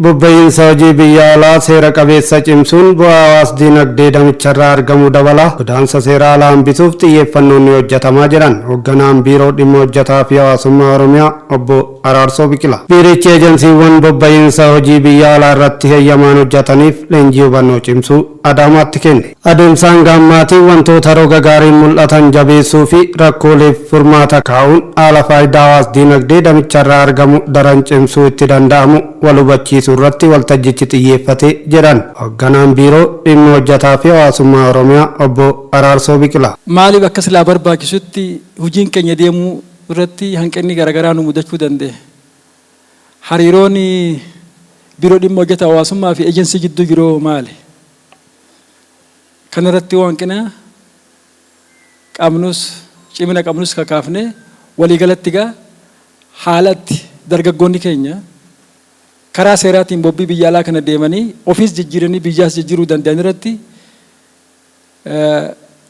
Bobba'iinsa hojii biyya alaa seera qabeessa cimsuun bu'aa hawaas dinagdee damicharraa argamu dabala. Godaansa seera alaa hambisuuf xiyyeeffannoon ni hojjetamaa jiran hoogganaan biiroo dhimma hojjetaa fi hawaasummaa Oromiyaa obbo Araarsoo Biqilaa. Biirichi eejensiiwwan bobba'iinsa hojii biyya alaa irratti heeyyamaan hojjetaniif leenjii hubannoo cimsuu Adaamaatti kenne. Adeemsaan gaammaatii wantoota roga gaariin mul'atan jabeessuu fi rakkooleef furmaata kaa'uun haala faayidaa hawaas dinagdee damicharraa argamu daran cimsuu itti danda'amu wal hubachiisuu irratti waltajjichi xiyyeeffate jedhan hoogganaan biiroo dhimma hojjetaa fi hawaasummaa Oromiyaa obbo Araarsoo Biqilaa. Maaliif akka silaa barbaachisutti hojiin keenya deemuu irratti hanqinni garaagaraa nu mudachuu danda'e? Hariiroon biiroo dhimma hojjetaa hawaasummaa fi eejensii gidduu jiru maali? Kana irratti hanqina qabnus cimina qabnus kakaafne waliigalatti gaa haalatti dargaggoonni keenya karaa seeraatiin bobbii biyya alaa kana deemanii ofiis jijjiiranii biyyaas jijjiiruu danda'an irratti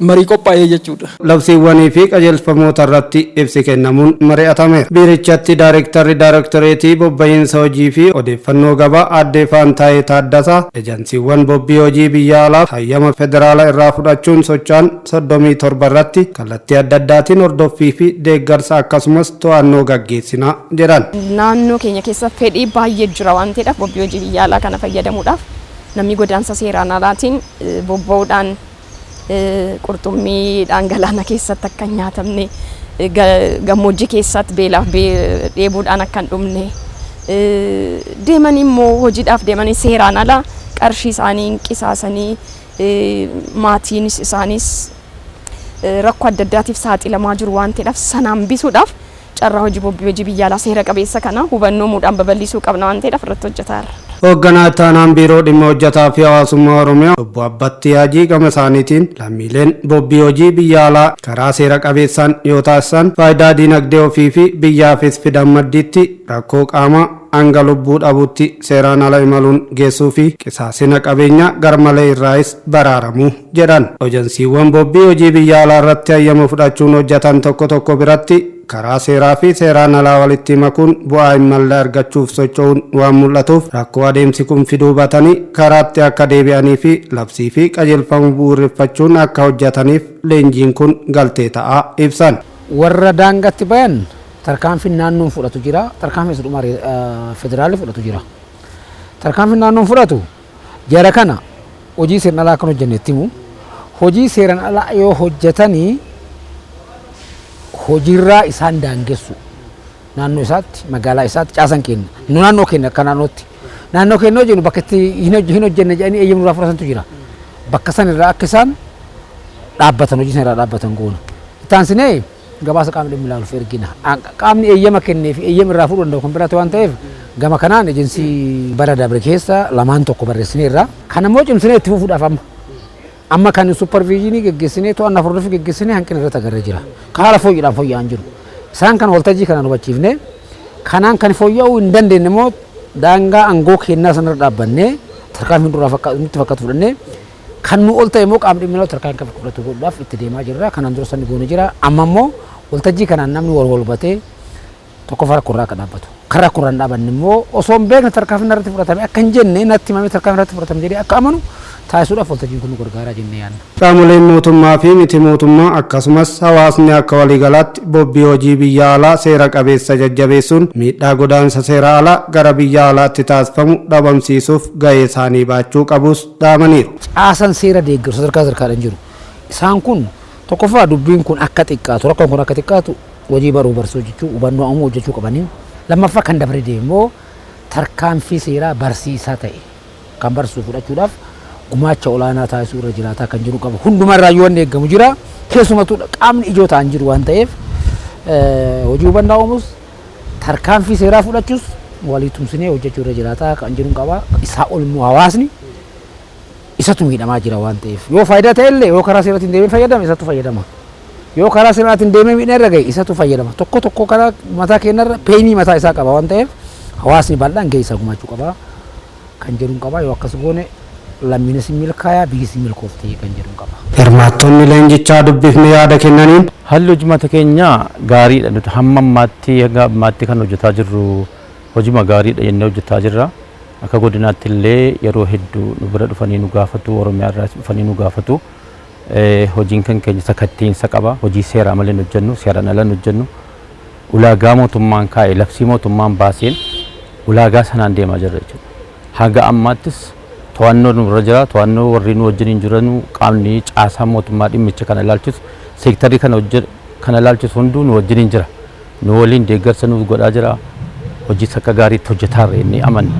marii qophaa'ee jechuudha. Labsiiwwanii fi qajeelfamoota irratti ibsi kennamuun mari'atameera. Biirichatti daayirektoreetii bobba'iinsa hojii fi odeeffannoo gabaa aadde Faantaayee Taaddasaa eejensiiwwan bobbii hojii biyya alaa hayyama federaalaa irraa fudhachuun socho'an 37 irratti kallattii adda addaatiin hordoffii fi deeggarsa akkasumas to'annoo gaggeessinaa jedhan. Naannoo keenya keessa fedhii baay'ee jira waan ta'eef bobbii hojii biyya alaa kana fayyadamuudhaaf namni godaansa seeraan alaatiin bobba'uudhaan qurxummii galaana keessatti akka hin nyaatamne gammoojjii keessatti beelaaf dheebuudhaan akka hin dhumne deeman immoo hojiidhaaf deemanii seeraan ala qarshii isaanii qisaasanii maatiinis isaanis rakkoo adda addaatiif saaxilamaa jiru waan ta'eef sana hambisuudhaaf carraa hojii bobbii hojii biyya alaa seera qabeessa kana hubannoo muudhaan babal'isuu qabna waan ta'eef irratti hojjetaa jirra. Hoogganaa itti aanaan biiroo dhimma hojjetaa fi hawaasummaa Oromiyaa obbo Abbatti Haajii gama isaaniitiin lammiileen bobbii hojii biyya alaa karaa seera qabeessaan yoo taasisan faayidaa dinagdee ofii fi biyyaafis fidan maddiitti rakkoo qaamaa hanga lubbuu dhabuutti seeraan ala imaluun geessuu fi qisaasina qabeenya garmalee irraayis baraaramuu jedhan. Eejensiiwwan bobbii hojii biyya alaa irratti hayyama fudhachuun hojjetan tokko tokko biratti karaa seeraa fi seeraan alaa walitti makuun bu'aa hin malle argachuuf socho'uun waan mul'atuuf rakkoo adeemsi kun fiduu batanii karaatti akka deebi'anii fi labsii fi qajeelfama bu'uureffachuun akka hojjetaniif leenjiin kun galtee ta'aa ibsan. Warra daangatti bayan tarkaanfiin naannoon fudhatu jira, tarkaanfiin dhuma federaalii fudhatu jira. Tarkaanfiin naannoon fudhatu jara kana hojii seeraan alaa kan hojjennetti himu hojii seeraan alaa yoo hojjetanii hojiirraa isaan daangessu naannoo isaatti magaalaa isaatti caasan kenna nu naannoo kenna akka naannoo kenna jennu bakka itti hin hojjenne jedhanii eeyyamuu irraa fudhatantu jira bakka san irraa akka isaan dhaabbatan hojii san irraa dhaabbatan goona ittaan sinee gabaasa qaamni dhimmi ilaaluuf ergina qaamni eeyyama kennee fi eeyyama irraa fuudhuu danda'u kan biraate waan ta'eef gama kanaan eejensii bara dabre keessa lamaan tokko barreessinee irraa kan ammoo cimsinee itti fufuudhaaf amma kan supervisionii geggeessinee to'annaa furdoofi geggeessinee hanqina irratti agarree jira. Haala fooyya'aan fooyya'aan jiru. Isaan kan waltajjii kanaan hubachiifne kanaan kan fooyya'uu hin dandeenye immoo daangaa aangoo kennaa sanarra dhaabbannee tarkaanfii duraa nutti fakkaatu fudhannee kan nu ol ta'e immoo qaamni dhimmi ilaalu tarkaanfii kan fudhatu godhuudhaaf itti deemaa jirra. Kanaan dura sanni goone jira. Amma immoo waltajjii kanaan namni wal hubatee tokko fara kurraa akka dhaabbatu. Karaa kurraan dhaabanne immoo osoo hin beekne tarkaanfii irratti fudhatame akka hin jenne natti himamee tarkaanfii irratti fudhatame jedhee akka amanu taasisuudhaaf waltajjiin kun nu gargaaraa jennee yaadna. Qaamoleen mootummaa fi miti mootummaa akkasumas hawaasni akka waliigalaatti bobbii hojii biyya alaa seera qabeessa jajjabeessuun miidhaa godaansa seera alaa gara biyya alaatti taasifamu dhabamsiisuuf gahee isaanii baachuu qabus dhaamaniiru. Caasan seera deeggarsa sadarkaadhaan jiru. Isaan kun tokkoffaa dubbiin kun akka xiqqaatu rakkoon kun akka xiqqaatu hojii baruu barsuu jechuu hubannoo ammoo hojjechuu qabanii. Lammaffaa kan dabre deemoo tarkaanfii seeraa barsiisaa ta'e kan barsiisuu fudhachuudhaaf gumaacha olaanaa taasisuu irra jiraataa kan jiru qaba. Hundumarraa yoo wanni eegamu jira keessumattuu qaamni ijoo ta'an jiru waan ta'eef hojii hubannaa uumuus tarkaanfii seeraa fudhachuus walii tumsinee hojjechuu irra jiraataa kan jiru qaba. Isaa ol immoo hawaasni isatu miidhamaa jira waan ta'eef yoo faayidaa ta'e illee yoo karaa seeraatiin deemee fayyadame isatu fayyadama. Yoo karaa seeraatiin deemee miidhaa irra gahe isatu fayyadama. Tokko karaa mataa keenyarra peenii mataa isaa qaba waan ta'eef hawaasni bal'aan gahee isaa gumaachuu qaba kan jedhu qaba. Yoo akkas goone lammiinis milkaa'aa biyyis milkooftee kan jedhu qaba. Hirmaattonni leenjichaa dubbifne yaada kennaniin haalli hojii keenya gaariidha. Nuti hamma ammaatti kan hojjetaa jirru hojii gaariidha jennee hojjetaa jirra. akka godinaatti illee yeroo hedduu nu bira dhufanii nu gaafatu Oromiyaa irraa dhufanii nu gaafatu hojiin kan keenya sakattiinsa qaba hojii seeraa malee hojjennu seeraan ala hojjennu ulaagaa mootummaan kaa'e labsii mootummaan baaseen ulaagaa sanaan deemaa jirra jechuudha. Haga ammaattis to'annoo nurra jira to'annoo warri nu wajjin jiran qaamni caasaa mootummaa dhimmicha kana ilaalchisu seektarii kana ilaalchisu hunduu nu wajjin jira. Nu waliin deeggarsa nuuf godhaa jira hojii akka gaariitti hojjetaarra inni amanna.